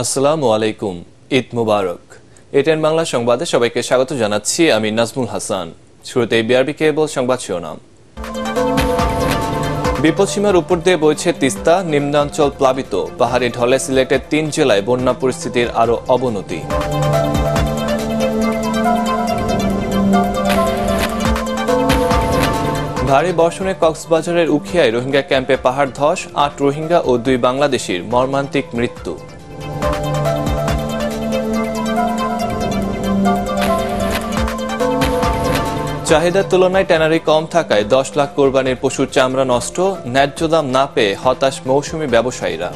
আসসালামু আলাইকুম, ঈদ মুবারক। এটিএন বাংলা সংবাদে সবাইকে স্বাগত জানাচ্ছি। আমি নাজমুল হাসান। শুরুতে বিআরবি কেবল সংবাদ শিরোনাম। বিপদসীমার উপর দিয়ে বইছে তিস্তা, নিম্নাঞ্চল প্লাবিত। পাহাড়ি ঢলে সিলেটের ৩ জেলায় বন্যা পরিস্থিতির আরও অবনতি। ভারী বর্ষণে কক্সবাজারের উখিয়ায় রোহিঙ্গা ক্যাম্পে পাহাড় ধস, ৮ রোহিঙ্গা ও ২ বাংলাদেশির মর্মান্তিক মৃত্যু। চাহিদার তুলনায় ট্যানারি কম থাকায় ১০ লাখ কোরবানির পশুর চামড়া নষ্ট, ন্যায্য দাম না পেয়ে হতাশ মৌসুমি ব্যবসায়ীরা।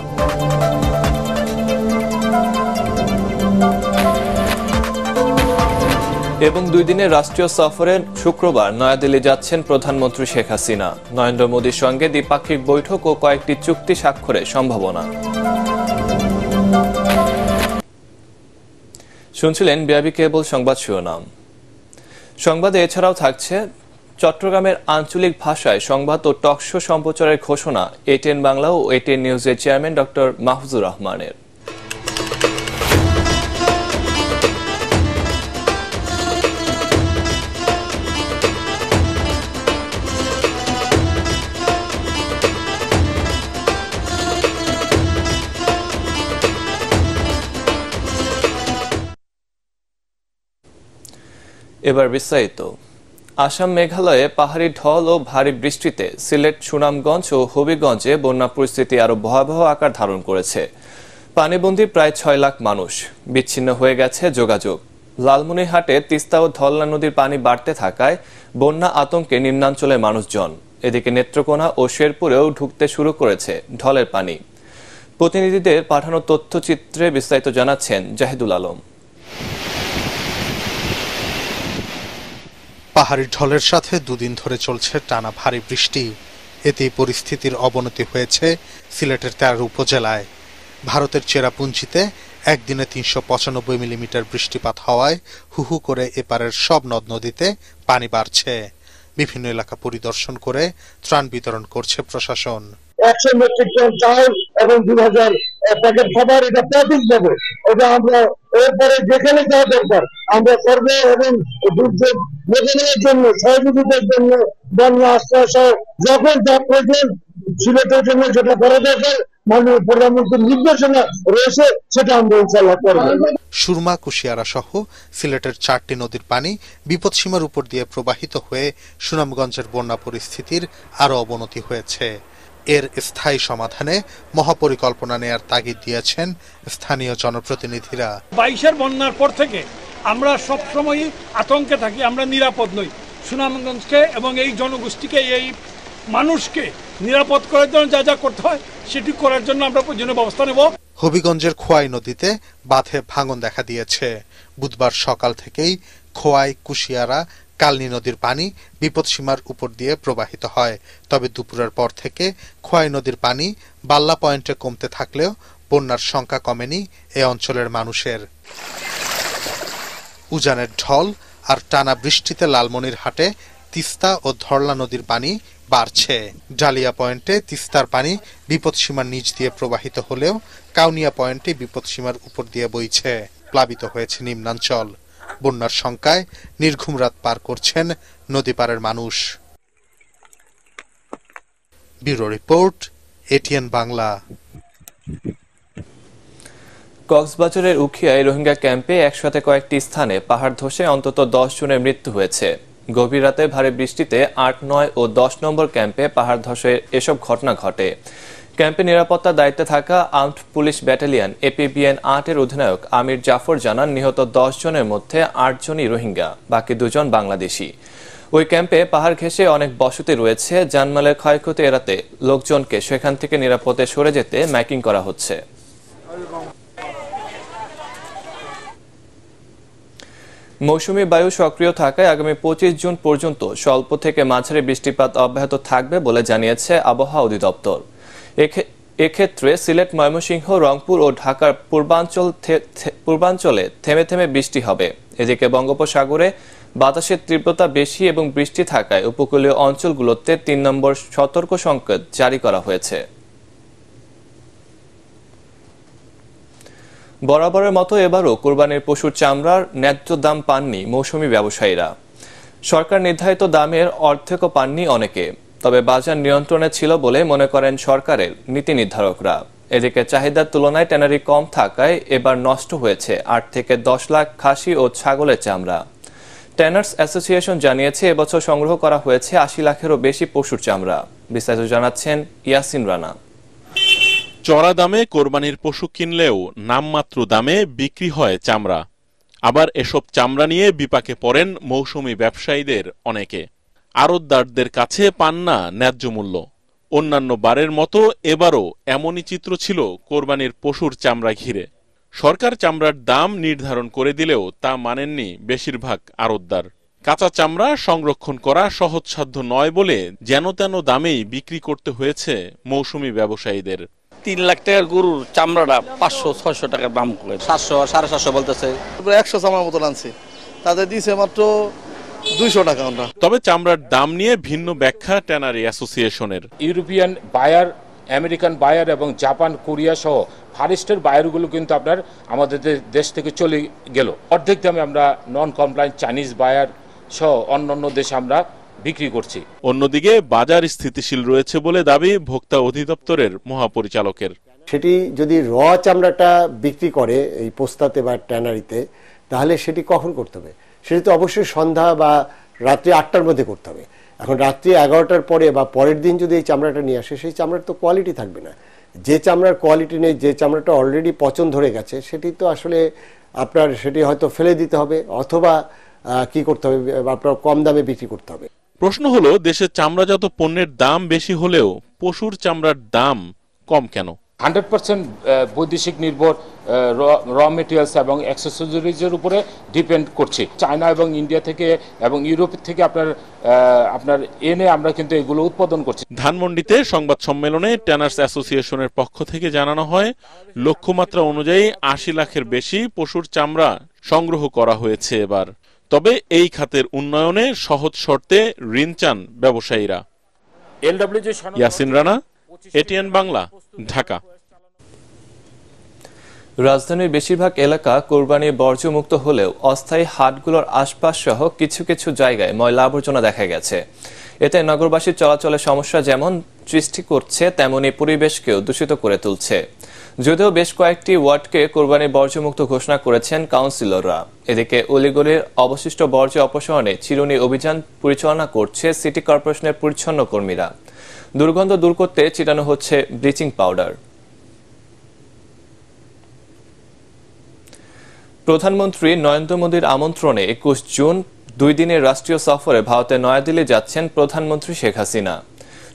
এবং ২ দিনের রাষ্ট্রীয় সফরে শুক্রবার নয়াদিল্লি যাচ্ছেন প্রধানমন্ত্রী শেখ হাসিনা। নরেন্দ্র মোদীর সঙ্গে দ্বিপাক্ষিক বৈঠক ও কয়েকটি চুক্তি স্বাক্ষরের সম্ভাবনা। শুনছিলেন বিআরবি কেবল সংবাদ শিরোনাম। সংবাদে এছাড়াও থাকছে চট্টগ্রামের আঞ্চলিক ভাষায় সংবাদ ও টকশো সম্প্রচারের ঘোষণা এটিএন বাংলা ও এটিএন নিউজের চেয়ারম্যান ডক্টর মাহফুজুর রহমানের। এবার বিস্তারিত। আসাম মেঘালয়ে পাহাড়ি ঢল ও ভারী বৃষ্টিতে সিলেট, সুনামগঞ্জ ও হবিগঞ্জে বন্যা পরিস্থিতি আরো ভয়াবহ আকার ধারণ করেছে। পানিবন্দী প্রায় ৬ লাখ মানুষ, বিচ্ছিন্ন হয়ে গেছে যোগাযোগ। লালমনিরহাটে তিস্তা ও ধলনা নদীর পানি বাড়তে থাকায় বন্যা আতঙ্কে নিম্নাঞ্চলের মানুষজন। এদিকে নেত্রকোনা ও শেরপুরেও ঢুকতে শুরু করেছে ঢলের পানি। প্রতিনিধিদের পাঠানো তথ্যচিত্রে বিস্তারিত জানাচ্ছেন জাহিদুল আলম। পাহাড়ি ঢলের সাথে দুদিন ধরে চলছে টানা ভারী বৃষ্টি। এতেই পরিস্থিতির অবনতি হয়েছে সিলেটের ১৩ উপজেলায়। ভারতের চেরাপুঞ্জিতে একদিনে ৩৯৫ মিলিমিটার বৃষ্টিপাত হওয়ায় হুহু করে এপারের সব নদ নদীতে পানি বাড়ছে। বিভিন্ন এলাকা পরিদর্শন করে ত্রাণ বিতরণ করছে প্রশাসন। ১০০ মেট্রিক টন চাল এবং ২,০০০ প্যাকেট খাবার এটা প্যাকেজ দেবো। এটা আমরা এরপরে যেখানে যাওয়া দরকার আমরা করবো এবং দুর্যোগ মোকাবিলার জন্য সহযোগিতার জন্য বন্যা আশ্রয় সহ যখন যা প্রয়োজন সিলেটের জন্য যেটা করা দরকার মাননীয় প্রধানমন্ত্রীর নির্দেশনা রয়েছে সেটা আমরা ইনশাআল্লাহ করবো। সুরমা, কুশিয়ারা সহ সিলেটের ৪টি নদীর পানি বিপদসীমার উপর দিয়ে প্রবাহিত হয়ে সুনামগঞ্জের বন্যা পরিস্থিতির আরও অবনতি হয়েছে। এর স্থায়ী সমাধানে মহাপরিকল্পনা নেয়ার তাগিদ দিয়েছেন স্থানীয় জনপ্রতিনিধিরা। ২২-এর বন্যার পর থেকে আমরা সবসময়ই আতঙ্কে থাকি, আমরা নিরাপদ নই। সুনামগঞ্জকে এবং এই জনগোষ্ঠীকে, এই মানুষকে নিরাপদ করার জন্য যা যা করতে হয় সেটি করার জন্য আমরা প্রয়োজনীয় ব্যবস্থা নেব। হবিগঞ্জের খোয়াই নদীতে বাঁধে ভাঙন দেখা দিয়েছে। বুধবার সকাল থেকেই খোয়াই, কুশিয়ারা, কালনী নদীর পানি বিপদসীমার উপর দিয়ে প্রবাহিত হয়। তবে দুপুরের পর থেকে খোয়াই নদীর পানি বাল্লা পয়েন্টে কমতে থাকলেও বন্যার সংখ্যা কমেনি এ অঞ্চলের মানুষের। উজানের ঢল আর টানা বৃষ্টিতে লালমনিরহাটে তিস্তা ও ধরলা নদীর পানি বাড়ছে। ডালিয়া পয়েন্টে তিস্তার পানি বিপদসীমার নিচ দিয়ে প্রবাহিত হলেও কাউনিয়া পয়েন্টে বিপদসীমার উপর দিয়ে বইছে। প্লাবিত হয়েছে নিম্নাঞ্চল। বন্যার শঙ্কায় নির্ঘুম রাত পার করছেন নদীপাড়ের মানুষ। Bureau report, ATN Bangla. কক্সবাজারের উখিয়ায় রোহিঙ্গা ক্যাম্পে একসাথে কয়েকটি স্থানে পাহাড় ধসে অন্তত ১০ জনের মৃত্যু হয়েছে। গভীর রাতে ভারী বৃষ্টিতে ৮, ৯ ও ১০ নম্বর ক্যাম্পে পাহাড় ধসের এসব ঘটনা ঘটে। ক্যাম্পে নিরাপত্তার দায়িত্বে থাকা আর্মড পুলিশ ব্যাটালিয়ন APBN ৮-এর অধিনায়ক আমির জাফর জানান, নিহত ১০ জনের মধ্যে ৮ জনই রোহিঙ্গা, বাকি ২ জন বাংলাদেশি। ওই ক্যাম্পে পাহাড় ঘেঁষে অনেক বসতি রয়েছে। জানমালের ক্ষয়ক্ষতি এড়াতে লোকজনকে সেখান থেকে নিরাপদে সরে যেতে মাইকিং করা হচ্ছে। মৌসুমী বায়ু সক্রিয় থাকায় আগামী ২৫ জুন পর্যন্ত স্বল্প থেকে মাঝারি বৃষ্টিপাত অব্যাহত থাকবে বলে জানিয়েছে আবহাওয়া অধিদপ্তর। এক্ষেত্রে সিলেট, ময়মনসিংহ, রংপুর ও ঢাকার পূর্বাঞ্চলে থেমে থেমে বৃষ্টি হবে। এদিকে বঙ্গোপসাগরে বাতাসের তীব্রতা বেশি এবং বৃষ্টি থাকায় উপকূলীয় অঞ্চলগুলোতে ৩ নম্বর সতর্ক সংকেত জারি করা হয়েছে। বরাবরের মতো এবারও কোরবানির পশুর চামড়ার ন্যায্য দাম পাননি মৌসুমী ব্যবসায়ীরা। সরকার নির্ধারিত দামের অর্ধেকও পাননি অনেকে। তবে বাজার নিয়ন্ত্রণে ছিল বলে মনে করেন সরকারের নীতি নির্ধারকরা। এদিকে চাহিদার তুলনায় ট্যানারি কম থাকায় এবার নষ্ট হয়েছে 8 থেকে 10 লাখ খাসি ও ছাগলের চামড়া। ট্যানার্স অ্যাসোসিয়েশন জানিয়েছে এবছর সংগ্রহ করা হয়েছে 80 লাখেরও বেশি পশুর চামড়া। বিস্তারিত জানাচ্ছেন ইয়াসিন রানা। চড়া দামে কোরবানির পশু কিনলেও নামমাত্র দামে বিক্রি হয় চামড়া। আবার এসব চামড়া নিয়ে বিপাকে পড়েন মৌসুমী ব্যবসায়ীদের অনেকে। আড়তদারদের কাছে পান না ন্যায্য মূল্য। অন্যান্য বারের মতো এবারও এমনই চিত্র ছিল কোরবানির পশুর চামড়া ঘিরে। সরকার চামড়ার দাম নির্ধারণ করে দিলেও তা মানেননি বেশিরভাগ আড়তদার। কাঁচা চামড়া সংরক্ষণ করা সহজসাধ্য নয় বলে যেন তেন দামেই বিক্রি করতে হয়েছে মৌসুমী ব্যবসায়ীদের। 3 লাখ টাকার গরুর চামড়াটা 500-600 টাকার দাম করে, 700-750 বলতেছে। 100 চামড়ার মতো আনছে, তাদের দিয়েছে মাত্র 200 টাকা। আমরা তবে চামড়ার দাম নিয়ে ভিন্ন ব্যাখ্যা ট্যানারি অ্যাসোসিয়েশনের। ইউরোপিয়ান বায়ার, আমেরিকান বায়ার এবং জাপান, কোরিয়া সহ ফারেস্টের বায়ারগুলো কিন্তু আপনার আমাদের দেশ থেকে চলে গেল। অর্ধেক দামে আমরা নন কমপ্লায়েন্ট চাইনিজ বায়ার সহ অন্যান্য দেশে আমরা বিক্রি করছি। অন্যদিকে বাজার স্থিতিশীল রয়েছে বলে দাবি ভোক্তা অধিদপ্তরের মহাপরিচালকের। সেটি যদি র চামড়াটা বিক্রি করে এই পোস্তাতে বা ট্যানারিতে, তাহলে সেটি কখন করতে হবে? সেটি তো অবশ্যই সন্ধ্যা বা রাত্রি 8টার মধ্যে করতে হবে। এখন রাত্রি 11টার পরে বা পরের দিন যদি এই চামড়াটা নিয়ে আসে, সেই চামড়ার তো কোয়ালিটি থাকবে না। যে চামড়ার কোয়ালিটি নেই, যে চামড়াটা অলরেডি পচন ধরে গেছে, সেটি তো আসলে আপনার সেটি হয়তো ফেলে দিতে হবে, অথবা কি করতে হবে, আপনার কম দামে বিক্রি করতে হবে। প্রশ্ন হলো, দেশের চামড়াজাত পণ্যের দাম বেশি হলেও পশুর চামড়ার দাম কম কেন? 100% বৈদেশিক নির্ভর র মেটেরিয়ালস এবং অ্যাক্সেসরিজের উপরে ডিপেন্ড করছে। চায়না এবং ইন্ডিয়া থেকে এবং ইউরোপ থেকে আপনার এনে আমরা কিন্তু এগুলো উৎপাদন করছি। ধানমন্ডিতে সংবাদ সম্মেলনে ট্যানার্স অ্যাসোসিয়েশনের পক্ষ থেকে জানানো হয়, লক্ষ্যমাত্রা অনুযায়ী 80 লাখের বেশি পশুর চামড়া সংগ্রহ করা হয়েছে এবার। তবে এই খাতের উন্নয়নে সহজ শর্তে ঋণ চান ব্যবসায়ীরা। ইয়াসিন রানা, এটিএন বাংলা, ঢাকা। রাজধানীর বেশিরভাগ এলাকা কোরবানি বর্জ্যমুক্ত হলেও অস্থায়ী হাটগুলোর আশপাশ সহ কিছু কিছু জায়গায় ময়লা আবর্জনা দেখা গেছে। এতে নগরবাসীর চলাচলের সমস্যা যেমন সৃষ্টি করছে, তেমনি পরিবেশকেও দূষিত করে তুলছে। যদিও বেশ কয়েকটি ওয়ার্ডকে কোরবানি বর্জ্যমুক্ত ঘোষণা করেছেন কাউন্সিলররা। এদিকে অলিগলির অবশিষ্ট বর্জ্য অপসারণে চিরুনি অভিযান পরিচালনা করছে সিটি কর্পোরেশনের পরিচ্ছন্ন কর্মীরা। দুর্গন্ধ দূর করতে ছিটানো হচ্ছে ব্লিচিং পাউডার। প্রধানমন্ত্রী নরেন্দ্র মোদীর আমন্ত্রণে 21 জুন 2 দিনের রাষ্ট্রীয় সফরে ভারতের নয়াদিল্লি যাচ্ছেন প্রধানমন্ত্রী শেখ হাসিনা।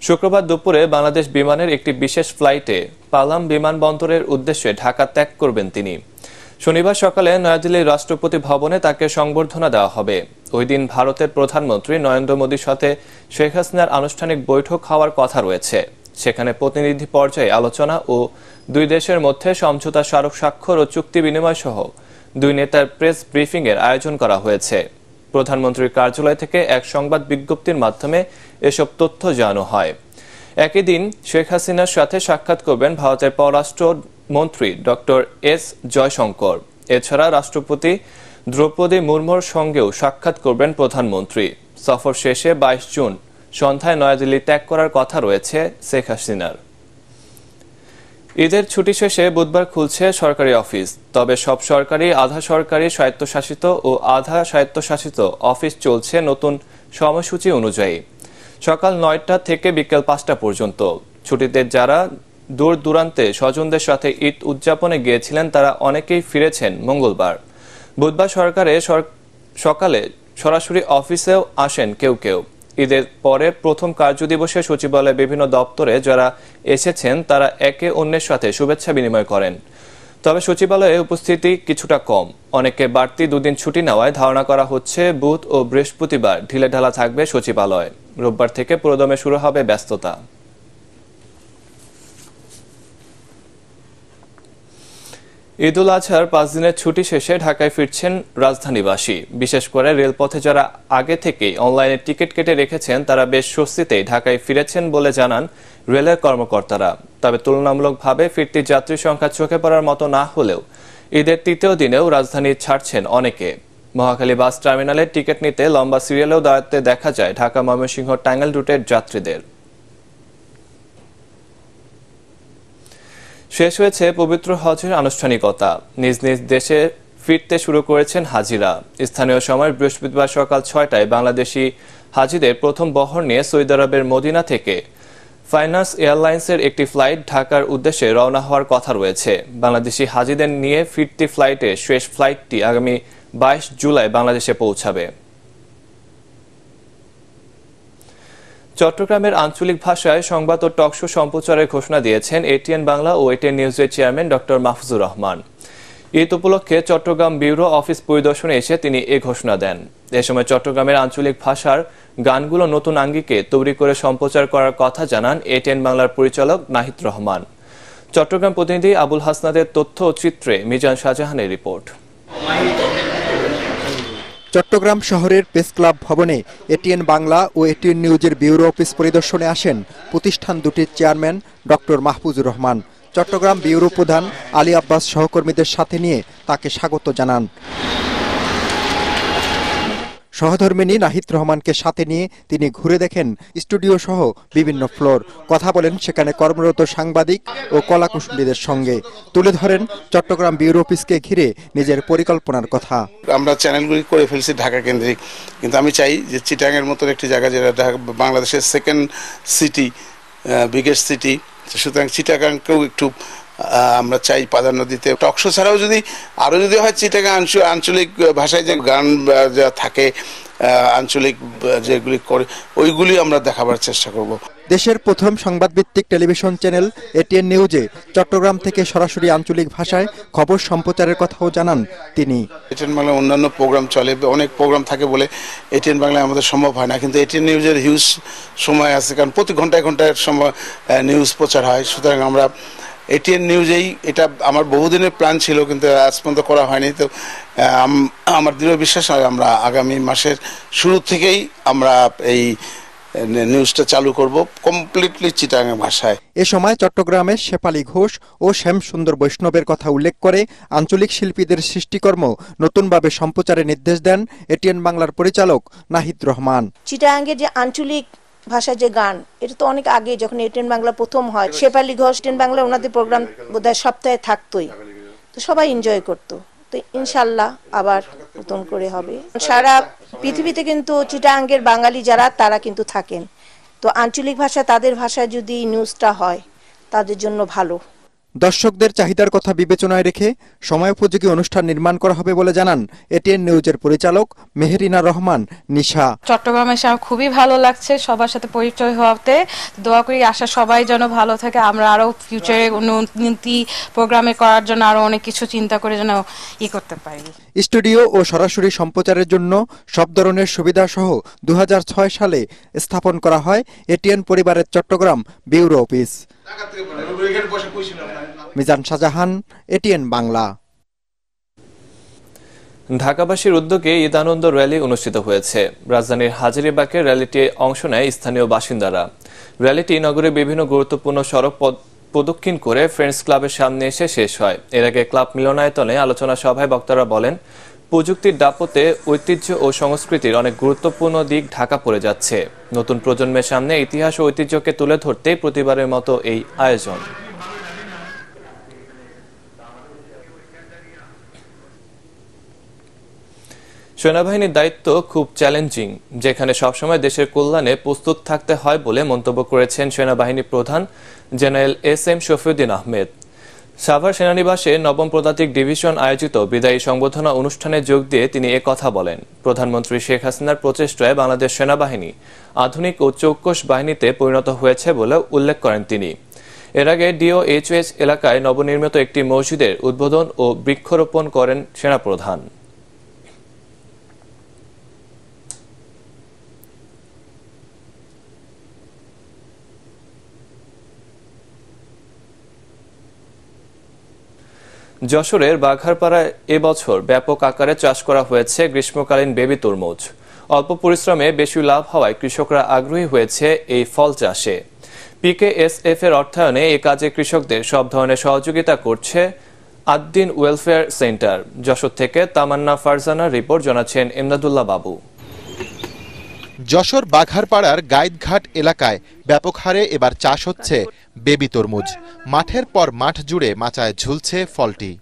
শুক্রবার দুপুরে বাংলাদেশ বিমানের একটি বিশেষ ফ্লাইটে পালাম বিমানবন্দরের উদ্দেশ্যে ঢাকা ত্যাগ করবেন তিনি। শনিবার সকালে নয়াদিল্লির রাষ্ট্রপতি ভবনে তাকে সংবর্ধনা দেওয়া হবে। ওই দিন ভারতের প্রধানমন্ত্রী নরেন্দ্র মোদীর সাথে শেখ হাসিনার আনুষ্ঠানিক বৈঠক হওয়ার কথা রয়েছে। সেখানে প্রতিনিধি পর্যায়ে আলোচনা ও দুই দেশের মধ্যে সমঝোতা স্মারক স্বাক্ষর ও চুক্তি বিনিময় সহ দুই নেতার প্রেস ব্রিফিং এর আয়োজন করা হয়েছে। প্রধানমন্ত্রীর কার্যালয় থেকে এক সংবাদ বিজ্ঞপ্তির মাধ্যমে এসব তথ্য জানানো হয়। একই দিন শেখ হাসিনার সাথে সাক্ষাৎ করবেন ভারতের পররাষ্ট্র মন্ত্রী ডক্টর এস জয়শঙ্কর। এছাড়া রাষ্ট্রপতি দ্রৌপদী মুর্মুর সঙ্গেও সাক্ষাৎ করবেন প্রধানমন্ত্রী। সফর শেষে 22 জুন সন্ধ্যায় নয়াদিল্লি ত্যাগ করার কথা রয়েছে শেখ হাসিনার। ঈদের ছুটি শেষে বুধবার খুলছে সরকারি অফিস। তবে সব সরকারি, আধা সরকারি, স্বায়ত্তশাসিত ও আধা স্বায়ত্তশাসিত অফিস চলছে নতুন সময়সূচি অনুযায়ী। সকাল 9টা থেকে বিকেল 5টা পর্যন্ত। ছুটিতে যারা দূর দূরান্তে স্বজনদের সাথে ঈদ উদযাপনে গিয়েছিলেন তারা অনেকেই ফিরেছেন মঙ্গলবার। বুধবার সকালে সরাসরি অফিসেও আসেন কেউ কেউ। ঈদের পরে প্রথম কার্যদিবসে সচিবালয়ে বিভিন্ন দপ্তরে যারা এসেছেন তারা একে অন্যের সাথে শুভেচ্ছা বিনিময় করেন। তবে সচিবালয়ে উপস্থিতি কিছুটা কম। অনেকে বাড়তি 2 দিন ছুটি নেওয়ায় ধারণা করা হচ্ছে বুধ ও বৃহস্পতিবার ঢিলেঢালা থাকবে সচিবালয়। রোববার থেকে পুরোদমে শুরু হবে ব্যস্ততা। ঈদ উল আজহার 5 দিনের ছুটি শেষে ঢাকায় ফিরছেন রাজধানীবাসী। বিশেষ করে রেলপথে যারা আগে থেকেই অনলাইনে টিকিট কেটে রেখেছেন তারা বেশ স্বস্তিতেই ঢাকায় ফিরেছেন বলে জানান রেলের কর্মকর্তারা। তবে তুলনামূলকভাবে ফিরতি যাত্রী সংখ্যা চোখে পড়ার মতো না হলেও ঈদের তৃতীয় দিনেও রাজধানী ছাড়ছেন অনেকে। মহাখালী বাস টার্মিনালে টিকিট নিতে লম্বা সিরিয়ালেও দাঁড়াতে দেখা যায় ঢাকা ময়মনসিংহ টাঙ্গাইল রুটের যাত্রীদের। শেষ হয়েছে পবিত্র হজের আনুষ্ঠানিকতা। নিজ নিজ দেশে ফিরতে শুরু করেছেন হাজিরা। স্থানীয় সময় বৃহস্পতিবার সকাল 6টায় বাংলাদেশি হাজিদের প্রথম বহর নিয়ে সৌদি আরবের মদিনা থেকে ফাইনান্স এয়ারলাইন্সের একটি ফ্লাইট ঢাকার উদ্দেশ্যে রওনা হওয়ার কথা রয়েছে। বাংলাদেশি হাজিদের নিয়ে ফিরতি ফ্লাইটে শেষ ফ্লাইটটি আগামী 22 জুলাই বাংলাদেশে পৌঁছাবে। চট্টগ্রামের আঞ্চলিক ভাষায় সংবাদ ও টকশো সম্প্রচারের ঘোষণা দিয়েছেন এটিএন বাংলা ও এটিএন নিউজের চেয়ারম্যান ডক্টর মাহফুজুর রহমান। ঈদ উপলক্ষে চট্টগ্রাম ব্যুরো অফিস পরিদর্শনে এসে তিনি এ ঘোষণা দেন। এ সময় চট্টগ্রামের আঞ্চলিক ভাষার গানগুলো নতুন আঙ্গিকে তৈরি করে সম্প্রচার করার কথা জানান এটিএন বাংলার পরিচালক নাহিদ রহমান। চট্টগ্রাম প্রতিনিধি আবুল হাসনাদের তথ্য ও চিত্রে মিজান শাহজাহানের রিপোর্ট। চট্টগ্রাম শহরের প্রেস ক্লাব ভবনে এটিএন বাংলা ও এটিএন নিউজের ব্যুরো অফিস পরিদর্শনে আসেন প্রতিষ্ঠান দুটির chairman doctor Mahfuzur Rahman. Chittagong bureau প্রধান আলী আব্বাস সহকর্মীদের সাথে নিয়ে তাকে স্বাগত জানান। সহধর্মিনী নাহিদ রহমানকে সাথে নিয়ে তিনি ঘুরে দেখেন স্টুডিও সহ বিভিন্ন ফ্লোর, কথা বলেন সেখানে কর্মরত সাংবাদিক ও কলাকুশলীদের সঙ্গে, তুলে ধরেন চট্টগ্রাম ব্যুরো অফিসকে ঘিরে নিজের পরিকল্পনার কথা। আমরা চ্যানেলগুলি করে ফেলছি ঢাকা কেন্দ্রিক, কিন্তু আমি চাই যে চিটাগাংয়ের মতন একটি জায়গা যেটা বাংলাদেশের সেকেন্ড সিটি, বিগেস্ট সিটি, সুতরাং চিটাগাংকেও একটু আমরা চাই প্রাধান্য দিতে। টকশো ছাড়াও যদি হয় চিটাগাং আঞ্চলিক ভাষায় যে গান যা থাকে আঞ্চলিক যেগুলি করে ওইগুলি আমরা দেখাবার চেষ্টা করব। দেশের প্রথম সংবাদভিত্তিক টেলিভিশন চ্যানেল এটিএন নিউজে চট্টগ্রাম থেকে সরাসরি আঞ্চলিক ভাষায় খবর সম্প্রচারের কথাও জানান তিনি। এটিএন বাংলায় অন্যান্য প্রোগ্রাম চলে, অনেক প্রোগ্রাম থাকে বলে এটিএন বাংলায় আমাদের সম্ভব হয় না, কিন্তু এটিএন নিউজের হিউজ সময় আছে, কারণ প্রতি ঘন্টায় সময় নিউজ প্রচার হয়। সুতরাং আমরা এটিএন নিউজেই, এটা আমার বহুদিনের প্ল্যান ছিল কিন্তু আজ পর্যন্ত করা হয়নি। তো আমার দৃঢ় বিশ্বাস আমরা আগামী মাসের শুরু থেকেই আমরা এই নিউজটা চালু করব কমপ্লিটলি চিটাগাং ভাষায়। এ সময় চট্টগ্রামের শেফালী ঘোষ ও শ্যামসুন্দর বৈষ্ণবের কথা উল্লেখ করে আঞ্চলিক শিল্পীদের সৃষ্টিকর্ম নতুনভাবে সম্প্রচারের নির্দেশ দেন এটিএন বাংলার পরিচালক নাহিদ রহমান। চিটাগাংয়ের যে আঞ্চলিক ভাষার যে গান, এটা তো অনেক আগে যখন এটিএন বাংলা প্রথম হয়, শেফালী ঘোষ এটিএন বাংলা ওনাদের প্রোগ্রাম বোধহয় সপ্তাহে থাকতোই, তো সবাই এনজয় করতো। তো ইনশাল্লাহ আবার নতুন করে হবে। সারা পৃথিবীতে কিন্তু চিটাগাংয়ের বাঙালি যারা তারা কিন্তু থাকেন, তো আঞ্চলিক ভাষা তাদের ভাষায় যদি নিউজটা হয় তাদের জন্য ভালো। দর্শকদের চাহিদার কথা বিবেচনায় রেখে সময়োপযোগী অনুষ্ঠান নির্মাণ করা হবে বলে জানান এটিএন নিউজের পরিচালক মেহেরিনা রহমান নিশা। চট্টগ্রামে এসে আমার খুবই ভালো লাগছে, সবার সাথে পরিচয় হওয়াতে। দোয়া করি আশা সবাই যেন ভালো থাকে, আমরা আরো ফিউচারে উন্নতি প্রোগ্রামে করার জন্য আরো অনেক কিছু চিন্তা করে যেন করতে পারি। স্টুডিও ও সরাসরি সম্প্রচারের জন্য সব ধরনের সুবিধা সহ 2006 সালে স্থাপন করা হয় এটিএন পরিবারের Chattogram bureau office. Mizan Shahjahan, ATN Bangla. ঢাকাবাসীর উদ্যোগে ঈদ আনন্দ র্যালি অনুষ্ঠিত হয়েছে। রাজধানীর হাজারীবাগে র্যালিতে অংশ নেয় স্থানীয় বাসিন্দারা। র্যালিটি নগরের বিভিন্ন গুরুত্বপূর্ণ সড়ক প্রদক্ষিণ করে ফ্রেন্ডস ক্লাবের সামনে এসে শেষ হয়। এর আগে ক্লাব মিলনায়তনে আলোচনা সভায় বক্তারা বলেন, প্রযুক্তির দাপটে ঐতিহ্য ও সংস্কৃতির অনেক গুরুত্বপূর্ণ দিক ঢাকা পড়ে যাচ্ছে। নতুন প্রজন্মের সামনে ইতিহাস ও ঐতিহ্যকে তুলে ধরতেই প্রতিবারের মতো এই আয়োজন। সেনাবাহিনীর দায়িত্ব খুব চ্যালেঞ্জিং, যেখানে সবসময় দেশের কল্যাণে প্রস্তুত থাকতে হয় বলে মন্তব্য করেছেন সেনাবাহিনী প্রধান জেনারেল এস.এম. শফিউদ্দিন আহমেদ। সাভার সেনানিবাসে নবম পদাতিক ডিভিশন আয়োজিত বিদায়ী সংবর্ধনা অনুষ্ঠানে যোগ দিয়ে তিনি একথা বলেন। প্রধানমন্ত্রী শেখ হাসিনার প্রচেষ্টায় বাংলাদেশ সেনাবাহিনী আধুনিক ও চৌকস বাহিনীতে পরিণত হয়েছে বলে উল্লেখ করেন তিনি। এর আগে ডিওএইচএস এলাকায় নবনির্মিত একটি মসজিদের উদ্বোধন ও বৃক্ষরোপণ করেন সেনাপ্রধান। যশোরের বাঘারপাড়ায় এবছর ব্যাপক আকারে চাষ করা হয়েছে গ্রীষ্মকালীন বেবি তরমুজ। অল্প পরিশ্রমে বেশি লাভ হওয়ায় কৃষকরা আগ্রহী হয়েছে এই ফল চাষে। পিকেএসএফ এর অর্থায়নে এ কাজে কৃষকদের সব ধরনের সহযোগিতা করছে আদ্দিন ওয়েলফেয়ার সেন্টার। যশোর থেকে তামান্না ফারজানার রিপোর্ট, জানাচ্ছেন ইমদাদুল্লাহ বাবু। যশোর বাঘারপাড়ার গাইদঘাট এলাকায় ব্যাপক হারে এবার চাষ হচ্ছে বেবি তরমুজ। মাঠের পর মাঠ জুড়ে মাচায় ঝুলছে ফলটি।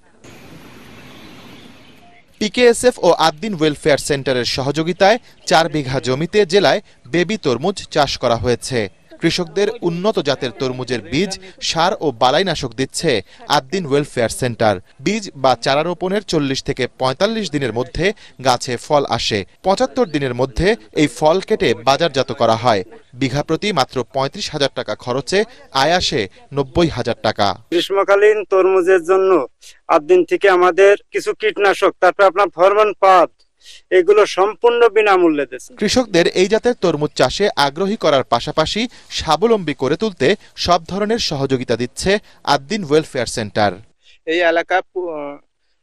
পিকেএসএফ ও আদ্দিন ওয়েলফেয়ার সেন্টারের সহযোগিতায় 4 বিঘা জমিতে জেলায় বেবি তরমুজ চাষ করা হয়েছে। কৃষকদের উন্নত জাতের তরমুজের বীজ, সার ও বালাইনাশক দিচ্ছে আদ্দিন ওয়েলফেয়ার সেন্টার। বীজ বা চারা রোপণের 40 থেকে 45 দিনের মধ্যে গাছে ফল আসে। 75 দিনের মধ্যে এই ফল কেটে বাজারজাত করা হয়। বিঘা প্রতি মাত্র 35,000 টাকা খরচে আয় আসে 90,000 টাকা। গ্রীষ্মকালীন তরমুজের জন্য আদ্দিন থেকে আমাদের কিছু কীটনাশক, তারপর আপনার ফরমান পাত, এগুলো সম্পূর্ণ বিনামূল্যে দিচ্ছে। কৃষকদের এই জাতের তরমুজ চাষে আগ্রহী করার পাশাপাশি স্বাবলম্বী করে তুলতে সব ধরনের সহযোগিতা দিচ্ছে আদ্দিন ওয়েলফেয়ার সেন্টার। এই এলাকা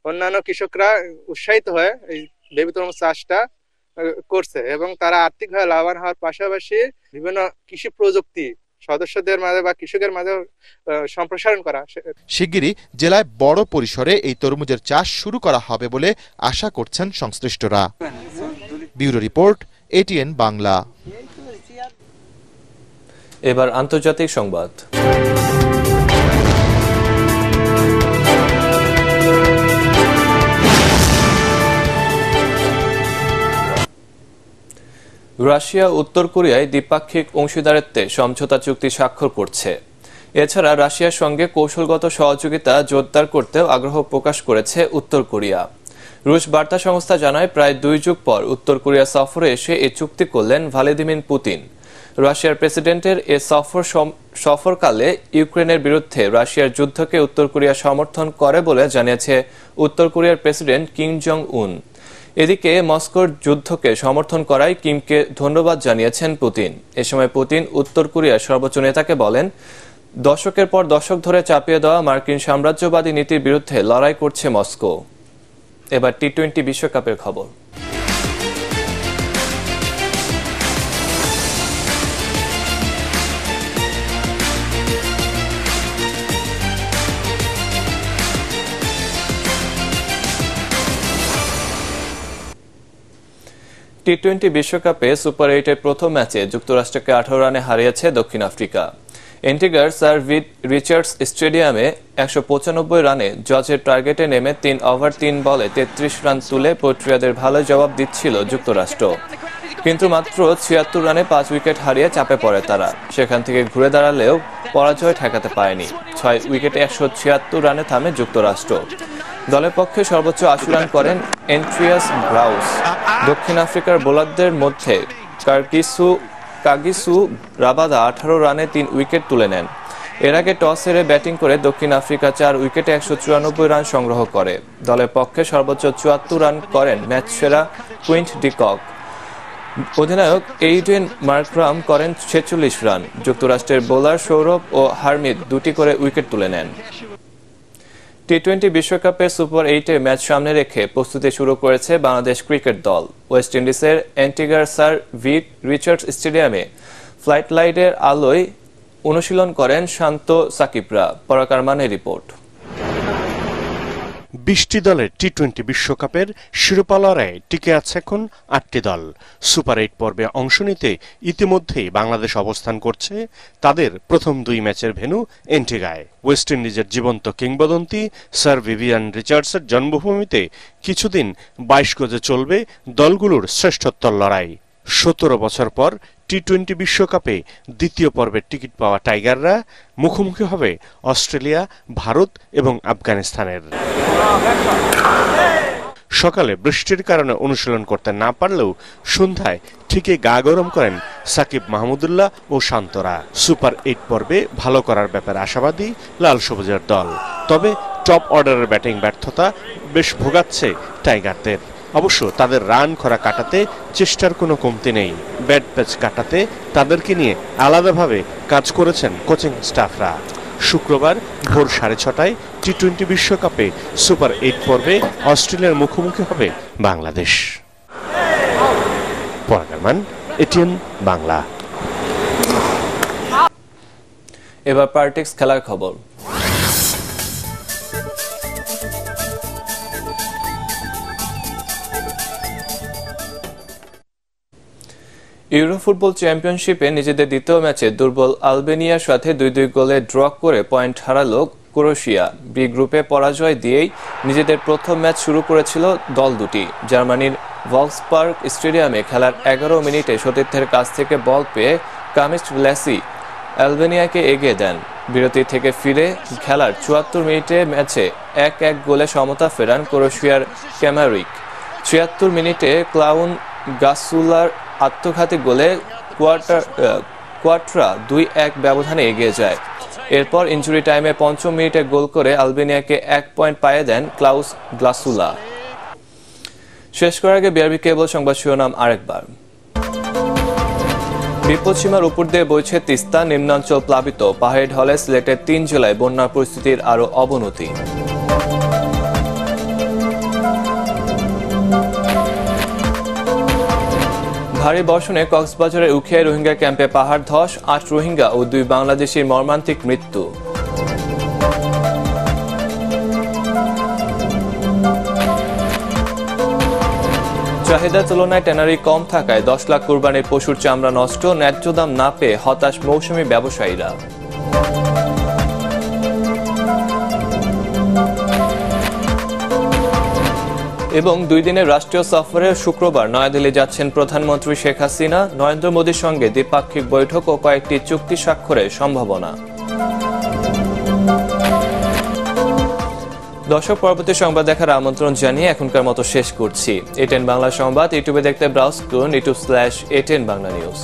অন্যান্য কৃষকরা উৎসাহিত হয়ে এই বেবি তরমুজ চাষটা করছে এবং তারা আর্থিকভাবে লাভবান হওয়ার পাশাপাশি বিভিন্ন কৃষি প্রযুক্তি সদস্যদের মাঝে বা কৃষকের মাঝে সম্প্রসারণ করা। শিগগিরই জেলায় বড় পরিসরে এই তরমুজের চাষ শুরু করা হবে বলে আশা করছেন সংশ্লিষ্টরা। Bureau report, ATN Bangla. এবার আন্তর্জাতিক সংবাদ। রাশিয়া উত্তর কোরিয়ায় দ্বিপাক্ষিক অংশীদারিত্বে সমঝোতা চুক্তি স্বাক্ষর করছে। এছাড়া রাশিয়ার সঙ্গে কৌশলগত সহযোগিতা জোরদার করতেও আগ্রহ প্রকাশ করেছে উত্তর কোরিয়া। রুশ বার্তা সংস্থা জানায়, প্রায় 2 যুগ পর উত্তর কোরিয়া সফরে এসে এই চুক্তি করলেন ভ্লাদিমির পুতিন। রাশিয়ার প্রেসিডেন্টের এ সফরকালে ইউক্রেনের বিরুদ্ধে রাশিয়ার যুদ্ধকে উত্তর কোরিয়া সমর্থন করে বলে জানিয়েছে উত্তর কোরিয়ার প্রেসিডেন্ট কিম জং উন। এদিকে মস্কোর যুদ্ধকে সমর্থন করায় কিমকে ধন্যবাদ জানিয়েছেন পুতিন। এ সময় পুতিন উত্তর কোরিয়ার সর্বোচ্চ নেতাকে বলেন, দশকের পর দশক ধরে চাপিয়ে দেওয়া মার্কিন সাম্রাজ্যবাদী নীতির বিরুদ্ধে লড়াই করছে মস্কো। এবার টি-20 বিশ্বকাপের খবর। টি-20 বিশ্বকাপে সুপার 8-এর প্রথম ম্যাচে যুক্তরাষ্ট্রকে 18 রানে হারিয়েছে দক্ষিণ আফ্রিকা। এন্টিগার স্যার রিচার্ডস স্টেডিয়ামে 195 রানে জজের টার্গেটে নেমে 3 ওভার 3 বলে 33 রান তুলে পোর্ট্রিয়াদের ভালো জবাব দিচ্ছিল যুক্তরাষ্ট্র। কিন্তু মাত্র 76 রানে 5 উইকেট হারিয়ে চাপে পড়ে তারা। সেখান থেকে ঘুরে দাঁড়ালেও পরাজয় ঠেকাতে পারেনি। 6 উইকেটে 176 রানে থামে যুক্তরাষ্ট্র। দলের পক্ষে সর্বোচ্চ 80 রান করেন এন্ট্রিয়াস ব্রাউস। দক্ষিণ আফ্রিকার বোলারদের মধ্যে কাগিসু রাবাদা 18 রানে 3 উইকেট তুলে নেন। এর আগে টস হেরে ব্যাটিং করে দক্ষিণ আফ্রিকা 4 উইকেটে 194 রান সংগ্রহ করে। দলের পক্ষে সর্বোচ্চ 74 রান করেন ম্যাচ সেরা কুইন্ট ডিকক। অধিনায়ক এইডেন মার্করাম করেন 46 রান। যুক্তরাষ্ট্রের বোলার সৌরভ ও হারমিদ 2টি করে উইকেট তুলে নেন। টি-20 বিশ্বকাপের সুপার 8-এ ম্যাচ সামনে রেখে প্রস্তুতি শুরু করেছে বাংলাদেশ ক্রিকেট দল। ওয়েস্ট ইন্ডিজের এন্টিগার স্যার রিচার্ডস স্টেডিয়ামে ফ্লাইট লাইটের আলোয় অনুশীলন করেন শান্ত সাকিবরা। পরাকার মানে রিপোর্ট। 20টি দলের টি-20 বিশ্বকাপের শিরোপা লড়াইয়ে টিকে আছে এখন 8টি দল। সুপার 8 পর্বে অংশ নিতে ইতিমধ্যেই বাংলাদেশ অবস্থান করছে তাদের প্রথম 2 ম্যাচের ভেন্যু এন্টিগায়। ওয়েস্ট ইন্ডিজের জীবন্ত কিংবদন্তি স্যার ভিভিয়ান রিচার্ডসের জন্মভূমিতে কিছুদিন 22 গজে চলবে দলগুলোর শ্রেষ্ঠত্বর লড়াই। 17 বছর পর টি-20 বিশ্বকাপে দ্বিতীয় পর্বের টিকিট পাওয়া টাইগাররা মুখোমুখি হবে অস্ট্রেলিয়া, ভারত এবং আফগানিস্তানের। সকালে বৃষ্টির কারণে অনুশীলন করতে না পারলেও সন্ধ্যায় ঠিকই গা গরম করেন সাকিব মাহমুদুল্লাহ ও শান্তরা। সুপার 8 পর্বে ভালো করার ব্যাপারে আশাবাদী লাল সবুজের দল। তবে টপ অর্ডারের ব্যাটিং ব্যর্থতা বেশ ভোগাচ্ছে টাইগারদের। অবশ্য তাদের রান খরা কাটাতে চেষ্টার কোনো কমতি নেই। ব্যাড প্যাচ কাটাতে তাদেরকে নিয়ে আলাদাভাবে কাজ করেছেন কোচিং স্টাফরা। শুক্রবার ভোর 6:30টায় টি-20 বিশ্বকাপে সুপার 8 পর্বে অস্ট্রেলিয়ার মুখোমুখি হবে বাংলাদেশ। পরাগারমান, এটিএন বাংলা। এবার পার্টিক্স খেলার খবর। ইউরো ফুটবল চ্যাম্পিয়নশিপে নিজেদের দ্বিতীয় ম্যাচে দুর্বল আলবেনিয়ার সাথে 2-2 গোলে ড্র করে পয়েন্ট হারালো ক্রোয়েশিয়া। বি গ্রুপে পরাজয় দিয়েই নিজেদের প্রথম ম্যাচ শুরু করেছিল দল দুটি। জার্মানির ভলফসবার্গ স্টেডিয়ামে খেলার 11 মিনিটে সতীর্থের কাছ থেকে বল পেয়ে কামিস্ট ভ্লাসি আলবেনিয়াকে এগিয়ে দেন। বিরতি থেকে ফিরে খেলার 74 মিনিটে ম্যাচে 1-1 গোলে সমতা ফেরান ক্রোয়েশিয়ার ক্যামারিক। 76 মিনিটে ক্লাউন গাসুলার আত্মঘাতী গোলে কোয়াট্রা 2-1 ব্যবধানে এগিয়ে যায়। এরপর ইনজুরি টাইমে 5 মিনিটে গোল করে আলবেনিয়াকে 1 পয়েন্ট পাইয়ে দেন ক্লাউস গ্লাসুলা। শেষ করার আগে বিআরবি কেবল সংবাদ শিরোনাম আরেকবার। বিপদসীমার উপর দিয়ে বইছে তিস্তা, নিম্নাঞ্চল প্লাবিত। পাহাড়ি ঢলে সিলেটের 3 জেলায় বন্যার পরিস্থিতির আরো অবনতি। ভারী বর্ষণে কক্সবাজারের উখিয়ায় রোহিঙ্গা ক্যাম্পে পাহাড় ধস, 8 রোহিঙ্গা ও 2 বাংলাদেশির মর্মান্তিক মৃত্যু। চাহিদার তুলনায় ট্যানারি কম থাকায় 10 লাখ কুরবানির পশুর চামড়া নষ্ট, ন্যায্য দাম না পেয়ে হতাশ মৌসুমী ব্যবসায়ীরা। এবং 2 দিনের রাষ্ট্রীয় সফরে শুক্রবার নয়াদিল্লি যাচ্ছেন প্রধানমন্ত্রী শেখ হাসিনা। নরেন্দ্র মোদীর সঙ্গে দ্বিপাক্ষিক বৈঠক ও কয়েকটি চুক্তি স্বাক্ষরের সম্ভাবনা। দর্শক, পরবর্তী সংবাদ দেখার আমন্ত্রণ জানিয়ে এখনকার মতো শেষ করছি। এটিএন বাংলা সংবাদ ইউটিউবে দেখতে ব্রাউজ করুন youtube/ATN Bangla News।